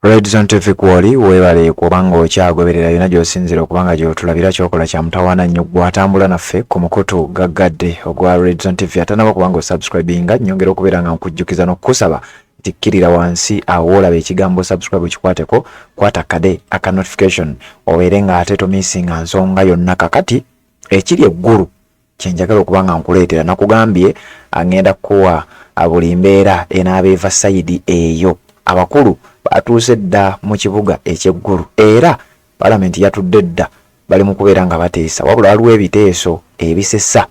Red Zone TV kwoli webale kubanga okyagoberera byonna gy'osinzira okubanga gy'otulabira kyokola kya mutawaana nnyo gwatambula naffe ku mukutu gaggadde ogwa Red Zone TV atanaba kubanga osubscribinga nnyongera okubeera nga nkujjukiza n'okusaba nti kkirira wansi awo olaba ekigambo subscribe kikwateko kwata kade aka notification obeere nga ate tomisinga nsonga yonna kakati ekiri eggulu kyenjagala okubanga nkuleetera nakugambye agenda kuwa buli mbeera enaabeeva sayidi eyo abakulu batuuse dda mu kibuga eky'eggulu era palamenti yatudde dda bali mu kubeera nga bateesa wabula waliwo ebiteeso ebisesa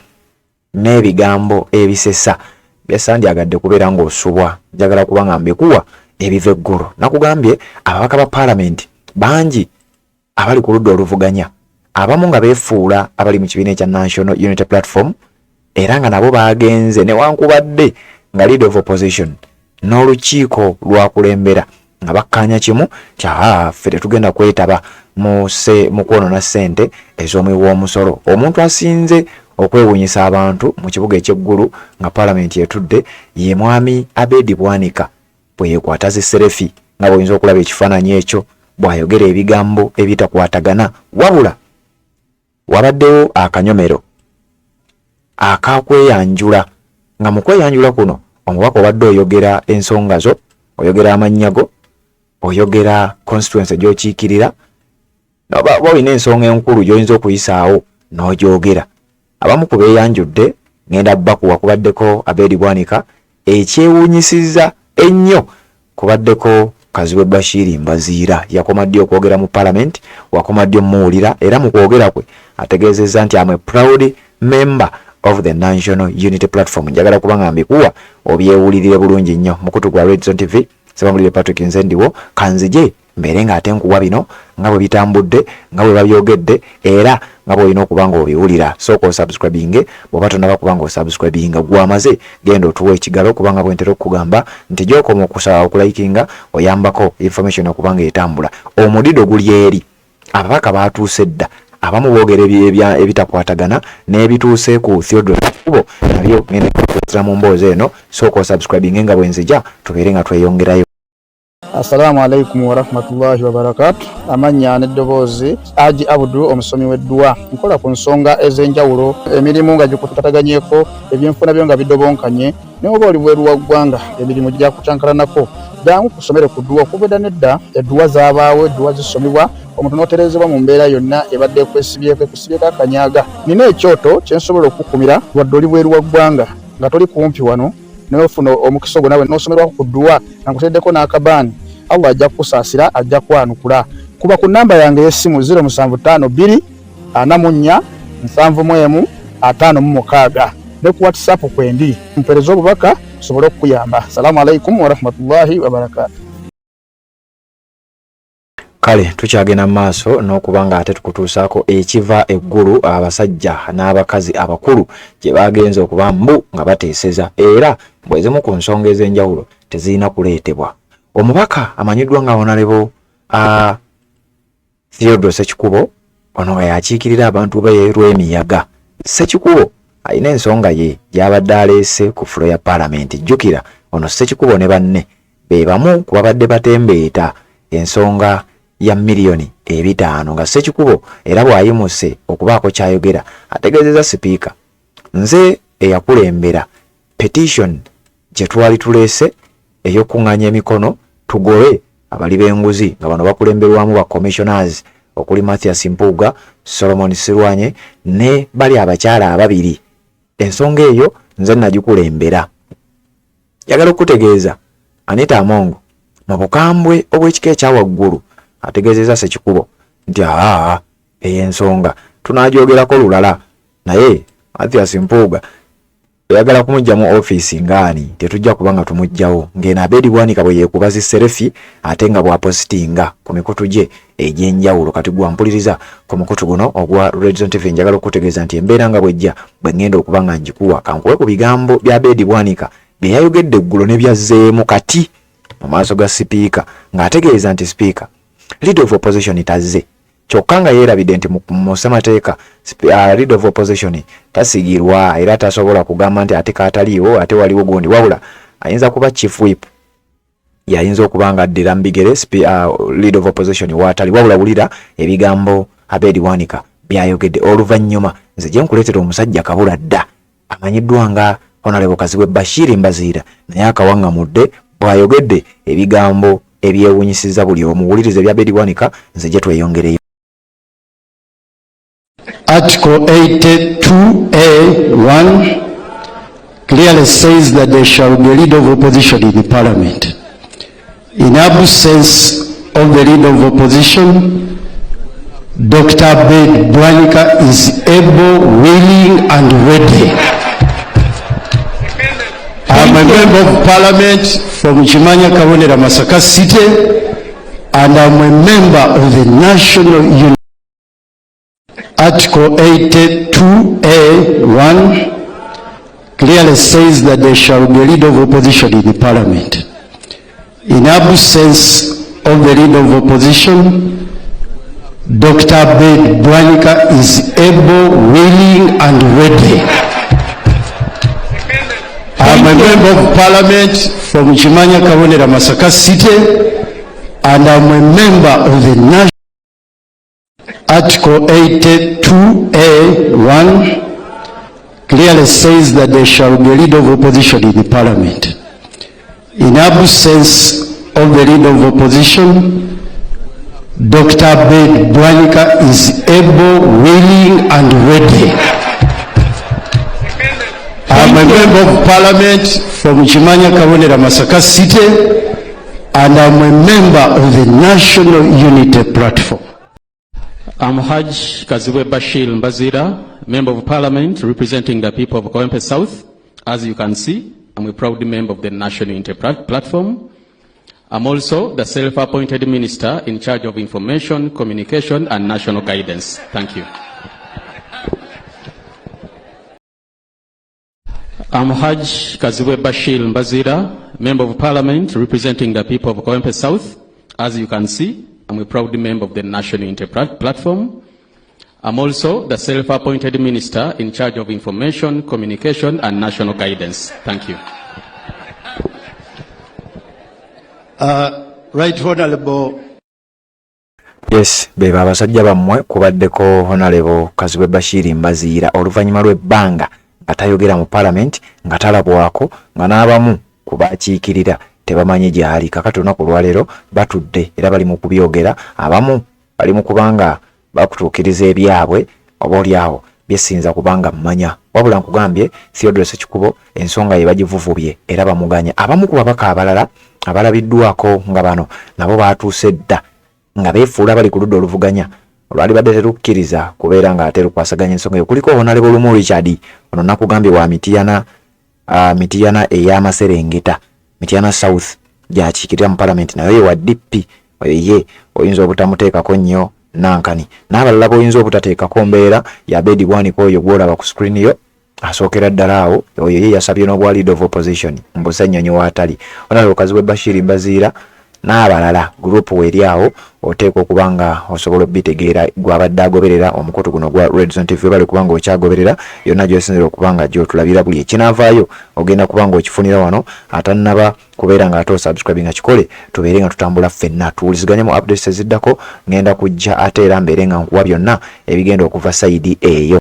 n'ebigambo ebisesa byasandyagadde kubeera ng'osubwa njagala kuba nga mbikuwa ebiva eggulu nakugambye ababaka ba palamenti bangi abali ku ludda oluvuganya abamu nga beefuula abali mu kibiina ekya National Unity Platform era nga nabo bagenze newankubadde nga leader of opposition n'olukiiko lwakulembera nga bakkaanya kimu kya ffe tetugenda kwetaba mu kwonona ssente ez'omuwi w'omusolo omuntu asinze okwewuunyisa abantu mu kibuga eky'eggulu nga palamenti etudde ye mwami Abedi Bwanika bwe yeekwata zisserefi nga bw'oyinza okulaba ekifaananyi ekyo bw'ayogera ebigambo ebitakwatagana wabula wabaddewo akanyomero akakweyanjula nga mu kweyanjula kuno omubaka obadde oyogera ensonga zo oyogera amannya go oyogera constituency gy'okiikirira noba olina ensonga enkulu gy'oyinza okuyisaawo n'ogyogera abamu ku beeyanjudde ngenda bakuwa kubaddeko Abedi Bwanika ekyewuunyisizza ennyo kubaddeko Kazibwe Bashiri Mbaziira yakoma ddi okwogera mu parliament wakoma ddi omuwulira era mu kwogera kwe ategeezezza nti am a proud member of the National Unity Platform njagala kubanga mbikuwa obyewulirire bulungi nnyo mukutu gwa Red Zone TV sebamulire Patrick Nzendiwo kanzije mbere nga ate nkuwa bino nga bwe bitambudde nga bwe babyogedde era nga bw'olina okubanga obiwulira sooka osubscribinge bw'oba tonaba kubanga osubscribinga gwamaze genda otuwa ekigalo kubanga bwentera okugamba nti gy'okoma okusaba okulayikinga oyambako information okubanga etambula omudido guli eri ababaka batuuse dda abamu boogera ebitakwatagana n'ebituuse ku Theodore Kubo nabyo ngenda kukozesa mu mboozi eno sooka osubscribinge nga bwenzija tubeere nga tweyongerayo. Assalamu alaikum wa rahmatullahi wa barakatuh. Amanya n'eddoboozi Haji Abdu omusomi w'eddua nkola ku nsonga ez'enjawulo emirimu nga gikutataganyeko ebyenfuna byo nga bidobonkanye ne oba oli bweru wa ggwanga emirimu gya kutankalanako jangu kusomere ku ddua okubeda nedda eddua zaabaawo eddua zisomibwa omuntu n'oterezebwa mu mbeera yonna ebadde ekwesibyeko ekusibyeko akanyaga nina ekyoto kyensobola okukumira wadde oli bweru wa ggwanga nga toli kumpi wano n'ofuna omukisa ogwo nawe n'osomerwako ku ddua nga nkuteddeko n'akabaani Allah ajja kukusaasira ajja kwanukula kuba ku namba yange y'essimu 0752 44 71 56 ne ku WhatsApp kwendi mpereza obubaka sobole okukuyamba. Assalamu alaikum wa rahmatullahi wa barakatuh. Kale tukyagenda maaso n'okubanga ate tukutuusaako ekiva eggulu abasajja n'abakazi abakulu gye bagenze okuba mbu nga bateeseza era bwezimu ku nsonga ez'enjawulo tezirina kuleetebwa. Omubaka amanyiddwa nga Honorable Theodore Sekikubo ono nga yakiikirira abantu be Lwemiyaga. Sekikubo alina ensonga ye gy'abadde aleese ku fulo ya palamenti. Jjukira ono Sekikubo ne banne be bamu ku babadde batembeeta ensonga ya miliyoni 5 nga Sekikubo era bw'ayimuse okubaako kyayogera ategeezezza sipiika nze eyakulembera petition gye twali tuleese ey'okuŋŋaanya emikono tugobe abali b'enguzi nga bano bakulemberwamu ba commissioners okuli Mathias Mpuuga, Solomon Sirwanye ne bali abakyala ababiri. Ensonga eyo nze nagikulembera. Njagala okutegeeza Anita Amongo mu bukambwe obw'ekika ekyawaggulu ategeezezza Sekikubo nti ey'ensonga tunagyogerako lulala naye Mathias Mpuuga yagala kumujja mu office ngani tetujja kubanga tumujjawo ngena Abedi Bwanika bwe yeekuba zisserefi ate nga bwapositinga ku mikutu gye egy'enjawulo kati gwampuliriza ku mukutu guno ogwa Red Zone TV njagala okutegeeza nti embeera nga bwejja bwe ngenda okubanga njikuwa kankuwe ku bigambo bya Abedi Bwanika bye yayogedde eggulo ne byazzeemu kati mu maaso ga sipiika ng'ategeeza nti sipiika leader of opposition tazze kyokka nga yeerabidde nti mu ssemateeka leader of opposition tasigirwa era tasobola kugamba nti ate kaataliiwo ate waliwo gundi wabula ayinza kuba chief whip yayinza okubanga addira mbigere leader of opposition watali wabula wulira ebigambo Abedi Bwanika byayogedde oluvannyuma nze gye nkuleetera omusajja kabula dda amanyiddwa nga Honorable Kazibwe Bashir Mbazira naye akawaŋŋamudde bw'ayogedde ebigambo ebyewunyisiza buli omuwulirize bya Abedi Bwanika nze gye tweyongereyo. Article 82A(1) clearly says that there shall be a leader of opposition in the parliament. In absence of the leader of opposition, Dr. Abedi Bwanika is able, willing and ready. I am a member of parliament from Chimanya Kabonera Masaka City and I am a member of the National Union. Article 82A(1) clearly says that there shall be a leader of opposition in the parliament. In absence of the leader of opposition, Dr. Abedi Bwanika is able, willing and ready. I am a member of parliament from Chimanya Kabonera Masaka City and I am a member of the National. Article 82A(1) clearly says that there shall be a leader of opposition in the parliament. In absence of the leader of opposition, Dr. Abedi Bwanika is able, willing and ready. I am a member of parliament from Chimanya Kabonera Masaka City and I am a member of the National Unity Platform. I'm Haj Kazibwe Bashir Mbazira, Member of Parliament representing the people of Kawempe South. As you can see, I'm a proud member of the National Unity Platform. I'm also the self-appointed minister in charge of information, communication and national guidance. Thank you. I'm Haj Kazibwe Bashir Mbazira, Member of Parliament representing the people of Kawempe South. As you can see, I'm a proud member of the National Unity Platform. I'm also the self-appointed minister in charge of information, communication and national guidance. Thank you. Right Honorable. Yes, beba abasajja bammwe kubaddeko Honorable Kazibwe Bashir Mbazira oluvannyuma lw'ebbanga nga tayogera mu parliament nga talabwako nga n'abamu kubakiikirira tebamanyi gyali. Kakati olunaku lwaleero batudde era bali mu kubyogera, abamu bali mu kubanga bakutuukiriza ebyabwe oba olyawo byesinza kubanga mmanya, wabula nkugambye Theodore Sekikubo ensonga ye bagivuvubye era bamuganya. Abamu ku babaka abalala abalabiddwako nga bano nabo batuuse dda nga beefuula bali ku ludda oluvuganya olwali badde terukkiriza kubeera nga ate lukwasaganya ensonga eyo. Kuliko Honorable Lumu Richard, ono nakugambye wa Mityana ey'Amaserengeta, Mityana South gyakiikirira mu parliament, nayo ye wa DP, oyo ye oyinza obutamuteekako nnyo nankani n'abalala boyinza obutateekako mbeera ya Abedi Bwanika oyo gwolaba ku screen yo asookera ddala awo, oyo ye yasabye n'obwa leader of opposition mbusennyonyi waatali. Honorable Kazibwe Bashir Mbazira n'abalala gurupu weeri awo oteekwa okuba nga osobola obitegeera gwabadde agoberera omukutu guno gwa Red Zone TV. Bali kubanga okyagoberera yonna gy'osinzira okuba nga gy'otulabira buli ekinaavaayo ogenda kuba nga okifunira wano, atannaba kubeera nga ate osubscribe nga kikole tubeere nga tutambula ffenna tuwuliziganye mu updates eziddako. Ngenda kujja ate era mbeere nga nkuwa byonna ebigenda okuva sayidi eyo.